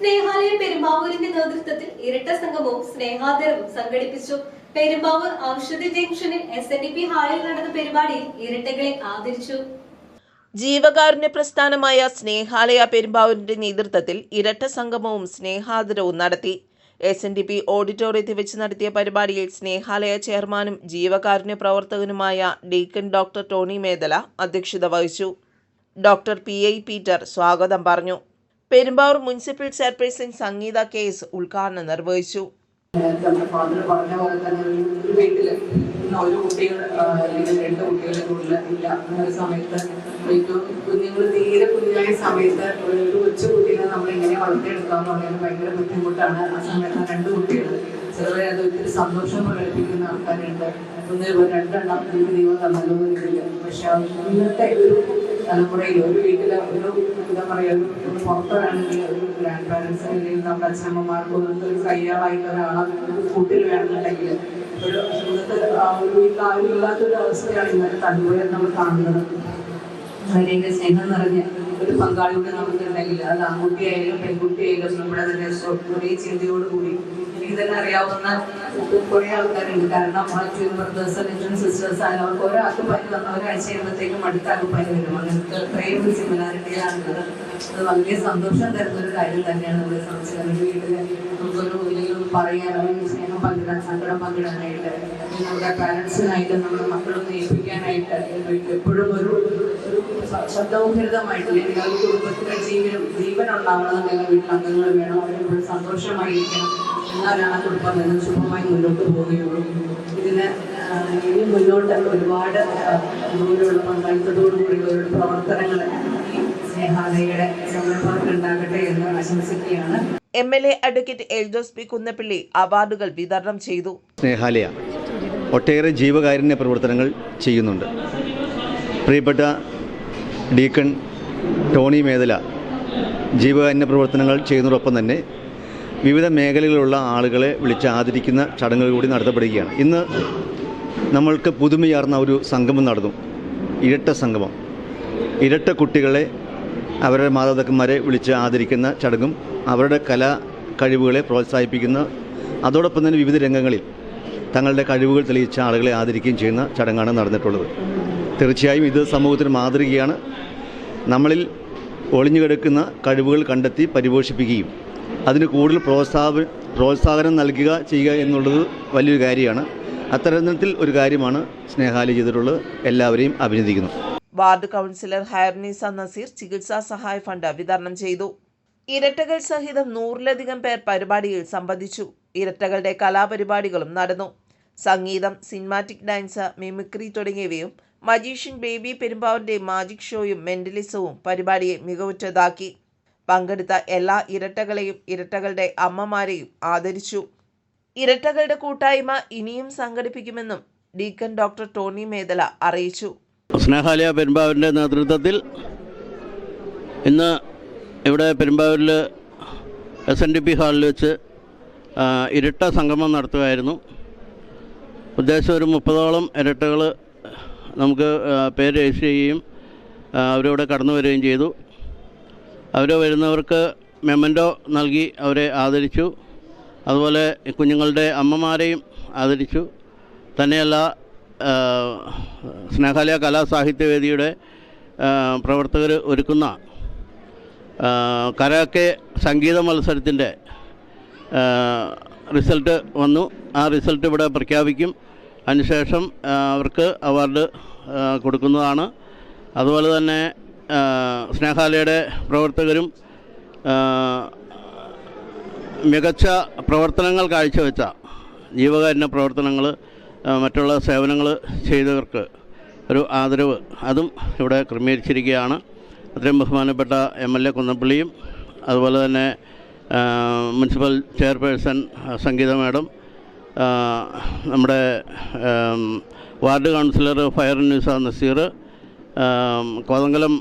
സ്നേഹാലയ പെരുമ്പാവൂരിന്റെ നേതൃത്വത്തിൽ ഇരട്ട സംഗമവും സ്നേഹാദരവും സംഘടിപ്പിച്ചു. പെരുമ്പാവൂർ ഔഷധി ജംഗ്ഷനിൽ SNDP ഹാളിൽ നടന്ന പരിപാടിയിൽ ഇരട്ടകളെ ആദരിച്ചു. ജീവകാരുണ്യ പ്രസ്ഥാനമായ സ്നേഹാലയ പെരുമ്പാവൂരിന്റെ നേതൃത്വത്തിൽ ഇരട്ട സംഗമവും സ്നേഹാദരവും നടത്തി. SNDP ഓഡിറ്റോറിയത്തിൽ വെച്ച് നടത്തിയ പരിപാടിയിൽ സ്നേഹാലയ ചെയർമാനും ജീവകാരുണ്യ പ്രവർത്തകനുമായ ഡീക്കൺ ഡോക്ടർ ടോണി മേദല അധ്യക്ഷത വഹിച്ചു. ഡോക്ടർ PI പീറ്റർ സ്വാഗതം പറഞ്ഞു. പെരുമ്പാവൂർ മുനിസിപ്പൽ ചെയർപേഴ്സൺ സംഗീത KS ഉദ്ഘാടനം നിർവഹിച്ചു. ഫാദർ പറഞ്ഞ പോലെ തന്നെ ഒരു വീട്ടിൽ ഒരു കുട്ടികൾ അല്ലെങ്കിൽ രണ്ട് കുട്ടികളെ കൂടുതൽ ഇല്ല എന്നൊരു സമയത്ത് ഏറ്റവും കുഞ്ഞുങ്ങൾ തീരെ കുഞ്ഞായ സമയത്ത് ഒരു കൊച്ചു കുട്ടികളെ നമ്മൾ എങ്ങനെ വളർത്തിയെടുക്കാന്ന് പറയുന്നത് ഭയങ്കര ബുദ്ധിമുട്ടാണ്. ആ സമയത്ത് രണ്ട് കുട്ടികൾ ചിലവരെ അത് ഒത്തിരി സന്തോഷം പ്രകടിപ്പിക്കുന്ന ആൾക്കാരുണ്ട്. രണ്ടെണ്ണം ദൈവം തന്നല്ലോ ഇതില്ല. പക്ഷെ ഇന്നത്തെ ഒരു തലമുറയിൽ ഒരു വീട്ടിലെ ഒരു എന്താ പറയുക ഒരു പുറത്തൊരാണെങ്കിൽ ഒരു ഗ്രാൻഡ് പാരൻസ് അല്ലെങ്കിൽ നമ്മുടെ അച്ഛനമ്മമാർക്കോ ഒരു കയ്യാളായിട്ട് ഒരാളെ കൂട്ടിൽ വേണമെന്നുണ്ടെങ്കിൽ ഒരു ഇന്നത്തെ ഒരു വീട്ടിൽ ആരും ഇല്ലാത്തൊരു അവസ്ഥയാണ് ഇന്നത്തെ തലമുറയിൽ നമ്മൾ കാണുന്നത്. വളരെ സ്നേഹം നിറഞ്ഞ ഒരു പങ്കാളിയുടെ നമുക്കുണ്ടെങ്കിൽ അത് ആൺകുട്ടിയായാലും പെൺകുട്ടിയായാലും നമ്മുടെ തന്നെ ഒരേ ചിന്തയോടുകൂടി എനിക്ക് തന്നെ അറിയാവുന്ന കുറേ ആൾക്കാരുണ്ട്. കാരണം ബ്രദേഴ്സ് അല്ലെങ്കിൽ സിസ്റ്റേഴ്സ് ആയാലും അവർക്ക് ഒരാൾക്ക് പനി വന്ന ഒരാഴ്ച കഴിയുമ്പോഴത്തേക്കും അടുത്താൾക്ക് പനി വരും. അങ്ങനത്തെ അത്രയും സിമിലാരിറ്റിയാണുള്ളത്. അത് വളരെ സന്തോഷം തരുന്നൊരു കാര്യം തന്നെയാണ് നമ്മളെ സംബന്ധിച്ച്. നമ്മുടെ വീട്ടിൽ നമുക്കൊരു ഇല്ലെങ്കിൽ പറയാൻ അല്ലെങ്കിൽ സ്നേഹം പങ്കിടാൻ സങ്കടം പങ്കിടാനായിട്ട് നമ്മുടെ പാരൻസിനായിട്ട് നമ്മുടെ മക്കളൊന്ന് ഏൽപ്പിക്കാനായിട്ട് എപ്പോഴും ഒരു ശബ്ദോഹരിതമായിട്ട് അല്ലെങ്കിൽ ഒരു കുടുംബത്തിലെ ജീവൻ ഉണ്ടാവണമെന്നുണ്ടെങ്കിൽ വീട്ടിൽ അംഗങ്ങൾ വേണം. അവരെപ്പോഴും സന്തോഷമായിരിക്കണം. എന്നാലാണ് ആ കുടുംബം എന്ന് ശുഭമായി മുന്നോട്ട് പോവുകയുള്ളൂ. ഇതിന് ഇനി മുന്നോട്ട് ഒരുപാട് ദൂരമുള്ള പങ്കാളിത്തത്തോടുകൂടിയുള്ള പ്രവർത്തനങ്ങൾ സ്നേഹാലയയുടെ സംരംഭങ്ങൾക്ക് ഉണ്ടാകട്ടെ എന്ന് ആശംസിക്കുകയാണ്. MLA advocate Eldhose P. Kunnappilly അവാർഡുകൾ വിതരണം ചെയ്തു. സ്നേഹാലയ ഒട്ടേറെ ജീവകാരുണ്യ പ്രവർത്തനങ്ങൾ ചെയ്യുന്നുണ്ട്. പ്രിയപ്പെട്ട ഡീക്കൺ ടോണി മേദല ജീവകാരുണ്യ പ്രവർത്തനങ്ങൾ ചെയ്യുന്നതോടൊപ്പം തന്നെ വിവിധ മേഖലകളിലുള്ള ആളുകളെ വിളിച്ച് ആദരിക്കുന്ന ചടങ്ങുകൾ കൂടി നടത്തപ്പെടുകയാണ്. ഇന്ന് നമ്മൾക്ക് പുതുമയാർന്ന ഒരു സംഗമം നടന്നു. ഇരട്ട സംഗമം. ഇരട്ട കുട്ടികളെ അവരുടെ മാതാപിതാക്കന്മാരെ വിളിച്ച് ആദരിക്കുന്ന ചടങ്ങും അവരുടെ കലാ കഴിവുകളെ പ്രോത്സാഹിപ്പിക്കുന്ന അതോടൊപ്പം തന്നെ വിവിധ രംഗങ്ങളിൽ തങ്ങളുടെ കഴിവുകൾ തെളിയിച്ച ആളുകളെ ആദരിക്കുകയും ചെയ്യുന്ന ചടങ്ങാണ് നടന്നിട്ടുള്ളത്. തീർച്ചയായും ഇത് സമൂഹത്തിന് മാതൃകയാണ്. നമ്മളിൽ ഒളിഞ്ഞുകിടക്കുന്ന കഴിവുകൾ കണ്ടെത്തി പരിപോഷിപ്പിക്കുകയും അതിന് കൂടുതൽ പ്രോത്സാഹനം നൽകുക ചെയ്യുക എന്നുള്ളത് വലിയൊരു കാര്യമാണ്. അത്തരത്തിൽ ഒരു കാര്യമാണ് സ്നേഹാലയ ചെയ്തിട്ടുള്ളത്. എല്ലാവരെയും അഭിനന്ദിക്കുന്നു. വാർഡ് കൗൺസിലർ ഹൈർനീസ നസീർ ചികിത്സാ സഹായ ഫണ്ട് വിതരണം ചെയ്തു. ഇരട്ടകൾ സഹിതം 100-ലധികം പേർ പരിപാടിയിൽ സംബന്ധിച്ചു. ഇരട്ടകളുടെ കലാപരിപാടികളും നടന്നു. സംഗീതം, സിനിമാറ്റിക് ഡാൻസ്, മിമിക്രി തുടങ്ങിയവയും മജീഷ്യൻ ബേബി പെരുമ്പാവൂരിന്റെ മാജിക് ഷോയും മെന്റലിസവും പരിപാടിയെ മികവുറ്റതാക്കി. പങ്കെടുത്ത എല്ലാ ഇരട്ടകളെയും ഇരട്ടകളുടെ അമ്മമാരെയും ആദരിച്ചു. ഇരട്ടകളുടെ കൂട്ടായ്മ ഇനിയും സംഘടിപ്പിക്കുമെന്നും ഡീക്കൺ ഡോക്ടർ ടോണി മേദല അറിയിച്ചു. സ്നേഹാലയ പെരുമ്പാവൂരിൻ്റെ നേതൃത്വത്തിൽ ഇന്ന് ഇവിടെ പെരുമ്പാവൂരിൽ SNDP ഹാളിൽ വെച്ച് ഇരട്ട സംഗമം നടത്തുകയായിരുന്നു. ഉദ്ദേശം ഒരു 30ഓളം ഇരട്ടകൾ നമുക്ക് പേര് രജിസ്റ്റർ ചെയ്യുകയും അവരിവിടെ കടന്നു വരികയും ചെയ്തു. അവർ വരുന്നവർക്ക് മെമൻറ്റോ നൽകി അവരെ ആദരിച്ചു. അതുപോലെ കുഞ്ഞുങ്ങളുടെ അമ്മമാരെയും ആദരിച്ചു. തന്നെയല്ല സ്നേഹാലയ കലാസാഹിത്യവേദിയുടെ പ്രവർത്തകർ ഒരുക്കുന്ന കരാക്കെ സംഗീത മത്സരത്തിൻ്റെ റിസൾട്ട് വന്നു. ആ റിസൾട്ട് ഇവിടെ പ്രഖ്യാപിക്കും. അതിനുശേഷം അവർക്ക് അവാർഡ് കൊടുക്കുന്നതാണ്. അതുപോലെ തന്നെ സ്നേഹാലയയുടെ പ്രവർത്തകരും മികച്ച പ്രവർത്തനങ്ങൾ കാഴ്ചവെച്ച ജീവകാരുണ്യ പ്രവർത്തനങ്ങൾ മറ്റുള്ള സേവനങ്ങൾ ചെയ്തവർക്ക് ഒരു ആദരവ് അതും ഇവിടെ ക്രമീകരിച്ചിരിക്കുകയാണ്. അത്രയും ബഹുമാനപ്പെട്ട MLA കുന്നപ്പള്ളിയും അതുപോലെ തന്നെ മുനിസിപ്പൽ ചെയർപേഴ്സൺ സംഗീത മാഡം, നമ്മുടെ ward councillor Hairunnisa Nazeer, Kothamangalam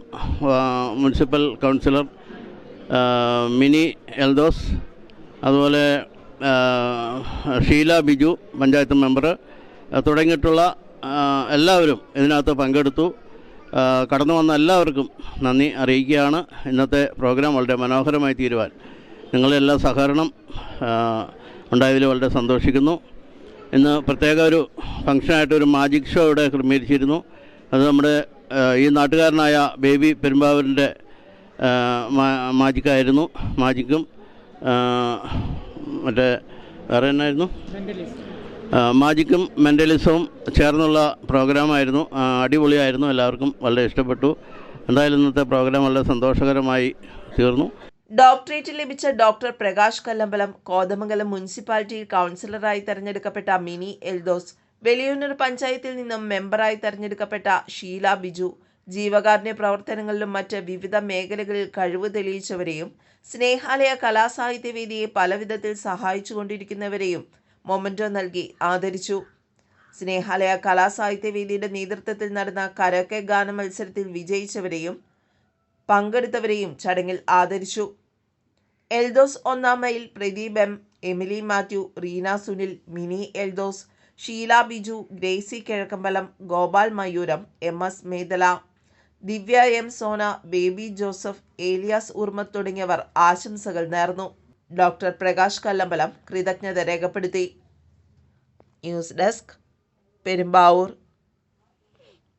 municipal councillor Mini Eldhose, അതുപോലെ ഷീല ബിജു പഞ്ചായത്ത് മെമ്പർ തുടങ്ങിയിട്ടുള്ള എല്ലാവരും ഇതിനകത്ത് പങ്കെടുത്തു. കടന്നു വന്ന എല്ലാവർക്കും നന്ദി അറിയിക്കുകയാണ്. ഇന്നത്തെ പ്രോഗ്രാം വളരെ മനോഹരമായി തീരുവാൻ നിങ്ങളുടെ എല്ലാ സഹകരണം ഉണ്ടായതിൽ വളരെ സന്തോഷിക്കുന്നു. ഇന്ന് പ്രത്യേക ഒരു ഫംഗ്ഷനായിട്ടൊരു മാജിക് ഷോ ഇവിടെ ക്രമീകരിച്ചിരുന്നു. അത് നമ്മുടെ ഈ നാട്ടുകാരനായ ബേബി പെരുമ്പാവൂരിൻ്റെ മാജിക്കായിരുന്നു. മാജിക്കും മറ്റേ വേറെ എന്നായിരുന്നു, മാജിക്കും മെൻ്റലിസവും ചേർന്നുള്ള പ്രോഗ്രാമായിരുന്നു. അടിപൊളിയായിരുന്നു, എല്ലാവർക്കും വളരെ ഇഷ്ടപ്പെട്ടു. എന്തായാലും ഇന്നത്തെ പ്രോഗ്രാം വളരെ സന്തോഷകരമായി തീർന്നു. ഡോക്ടറേറ്റ് ലഭിച്ച ഡോക്ടർ പ്രകാശ് കല്ലമ്പലം, കോതമംഗലം മുനിസിപ്പാലിറ്റിയിൽ കൗൺസിലറായി തെരഞ്ഞെടുക്കപ്പെട്ട മിനി എൽദോസ്, വെളിയൂന്നൂർ പഞ്ചായത്തിൽ നിന്നും മെമ്പറായി തെരഞ്ഞെടുക്കപ്പെട്ട ഷീല ബിജു, ജീവകാരുണ്യ പ്രവർത്തനങ്ങളിലും മറ്റ് വിവിധ മേഖലകളിൽ കഴിവ് തെളിയിച്ചവരെയും സ്നേഹാലയ കലാസാഹിത്യവേദിയെ പലവിധത്തിൽ സഹായിച്ചുകൊണ്ടിരിക്കുന്നവരെയും മൊമന്റോ നൽകി ആദരിച്ചു. സ്നേഹാലയ കലാസാഹിത്യവേദിയുടെ നേതൃത്വത്തിൽ നടന്ന കരോക്കെ ഗാന മത്സരത്തിൽ വിജയിച്ചവരെയും പങ്കെടുത്തവരെയും ചടങ്ങിൽ ആദരിച്ചു. എൽദോസ് 1-ാം mile, Pradeep M, Emily Mathew, Reena Sunil, Mini Eldhose, Sheela Biju, Gracy Kizhakkambalam, Gopal Mayooram, MS Methala, Divya M Sona, Baby Joseph, Elias Urmath തുടങ്ങിയവർ ആശംസകൾ നേർന്നു. ഡോക്ടർ പ്രകാശ് കല്ലമ്പലം കൃതജ്ഞത രേഖപ്പെടുത്തി. News desk, Perumbavoor.